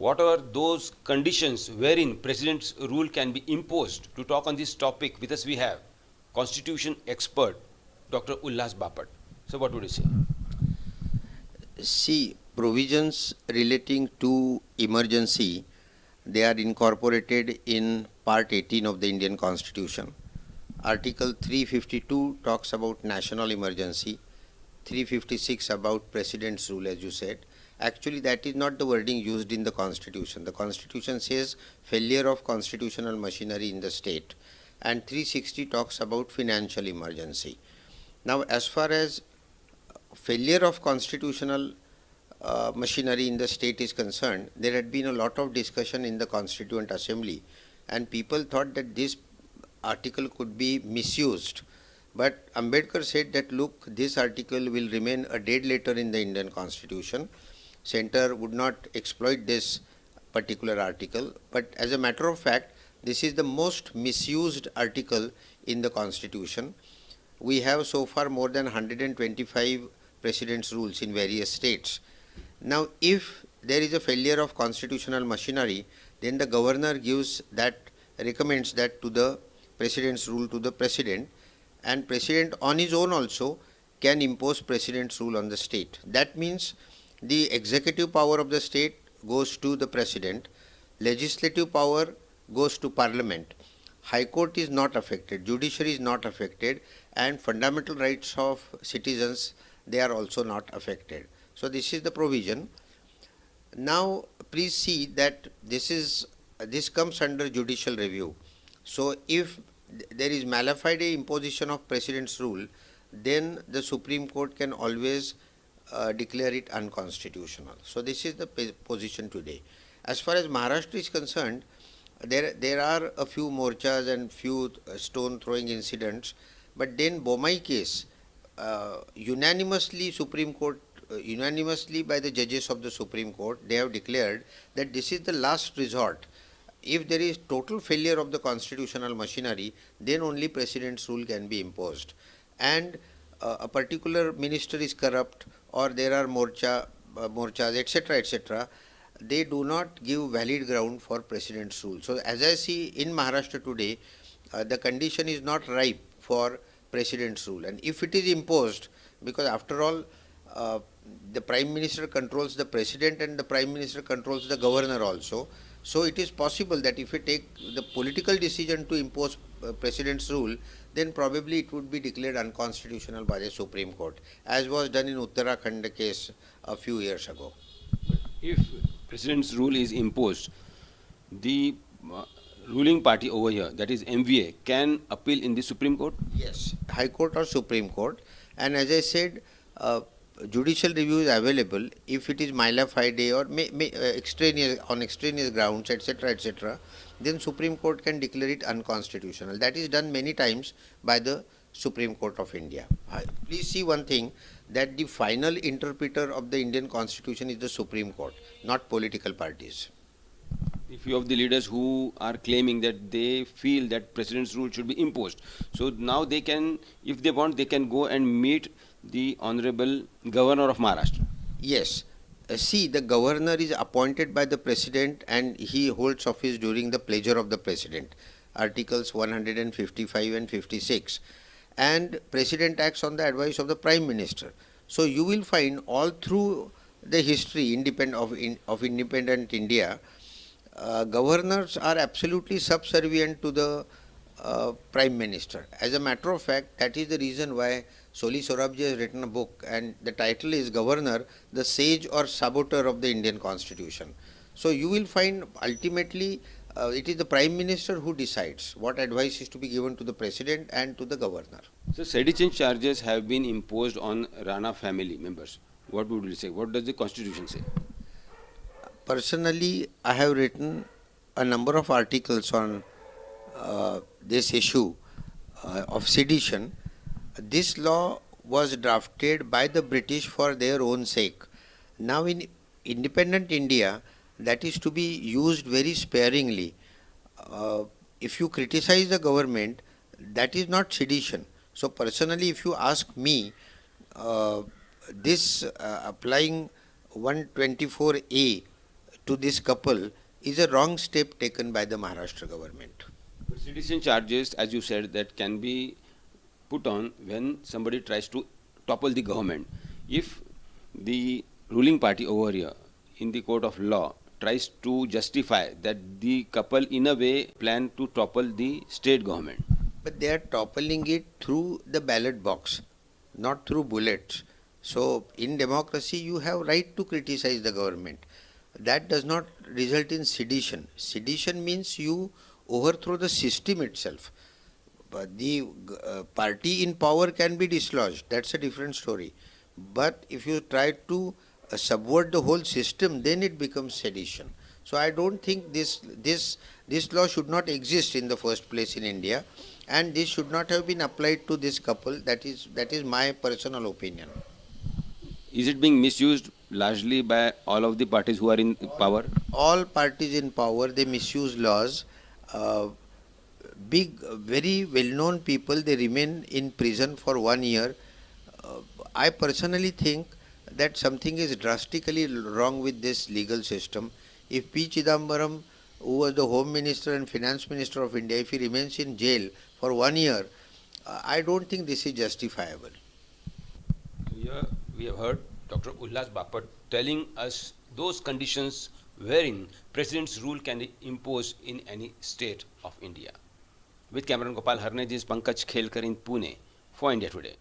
what are those conditions wherein president's rule can be imposed? To talk on this topic with us we have constitution expert Dr. Ulhas Bapat. So what would you say? See, provisions relating to emergency, they are incorporated in Part 18 of the Indian Constitution. Article 352 talks about national emergency, 356 about President's rule, as you said. Actually, that is not the wording used in the Constitution. The Constitution says failure of constitutional machinery in the state, and 360 talks about financial emergency. Now, as far as failure of constitutional machinery in the state is concerned, there had been a lot of discussion in the Constituent Assembly, and people thought that this article could be misused. But Ambedkar said that, look, this article will remain a dead letter in the Indian Constitution. Center would not exploit this particular article, but as a matter of fact, this is the most misused article in the Constitution. We have so far more than 125 President's rules in various states. Now, if there is a failure of constitutional machinery, then the governor recommends that to the President's rule to the President, and President on his own also can impose President's rule on the state. That means the executive power of the state goes to the President, legislative power goes to Parliament. High Court is not affected, judiciary is not affected, and fundamental rights of citizens, they are also not affected. So this is the provision. Now please see that this comes under judicial review. So if there is malafide imposition of President's rule, then the Supreme Court can always declare it unconstitutional. So this is the position today. As far as Maharashtra is concerned, there are a few morchas and few stone throwing incidents, but then Bomai case, unanimously by the judges of the Supreme Court, they have declared that this is the last resort. If there is total failure of the constitutional machinery, then only President's rule can be imposed. And a particular minister is corrupt, or there are morchas, etc., etc., they do not give valid ground for President's rule. So as I see in Maharashtra today, the condition is not ripe for President's rule. And if it is imposed, because after all, the Prime Minister controls the President and the Prime Minister controls the Governor also. So it is possible that if we take the political decision to impose President's rule, then probably it would be declared unconstitutional by the Supreme Court, as was done in Uttarakhand case a few years ago. If President's rule is imposed, the ruling party over here, that is MVA, can appeal in the Supreme Court? Yes, High Court or Supreme Court. And as I said, judicial review is available if it is mila fide or extraneous grounds, etc., etc., then Supreme Court can declare it unconstitutional. That is done many times by the Supreme Court of India. Please see one thing, that the final interpreter of the Indian Constitution is the Supreme Court, not political parties. A few of the leaders who are claiming that they feel that President's rule should be imposed. So now they can, if they want, they can go and meet the Honorable Governor of Maharashtra. Yes. See, the governor is appointed by the President and he holds office during the pleasure of the President. Articles 155 and 56. And President acts on the advice of the Prime Minister. So you will find all through the history of independent India, governors are absolutely subservient to the Prime Minister. As a matter of fact, that is the reason why Soli Sorabji has written a book, and the title is Governor, the Sage or Saboteur of the Indian Constitution. So you will find ultimately it is the Prime Minister who decides what advice is to be given to the President and to the Governor. So sedition charges have been imposed on Rana family members. What would you say? What does the Constitution say? Personally, I have written a number of articles on this issue of sedition. This law was drafted by the British for their own sake. Now in independent India, that is to be used very sparingly. If you criticize the government, that is not sedition. So personally, if you ask me, applying 124A to this couple is a wrong step taken by the Maharashtra government. But sedition charges, as you said, that can be put on when somebody tries to topple the government. If the ruling party over here in the court of law tries to justify that the couple in a way plan to topple the state government. But they are toppling it through the ballot box, not through bullets. So in democracy you have right to criticize the government. That does not result in sedition. Sedition means you overthrow the system itself. But the party in power can be dislodged. That's a different story. But if you try to subvert the whole system, then it becomes sedition. So I don't think this law should not exist in the first place in India, and this should not have been applied to this couple. That is my personal opinion. Is it being misused largely by all of the parties who are in power? All parties in power, they misuse laws. Big, very well-known people, they remain in prison for 1 year. I personally think that something is drastically wrong with this legal system. If P. Chidambaram, who was the Home Minister and Finance Minister of India, if he remains in jail for 1 year, I don't think this is justifiable. Here we have heard Dr. Ulhas Bapat telling us those conditions wherein President's rule can be imposed in any state of India. With cameraman Gopal Harne, this is Pankaj Khelkar in Pune for India Today.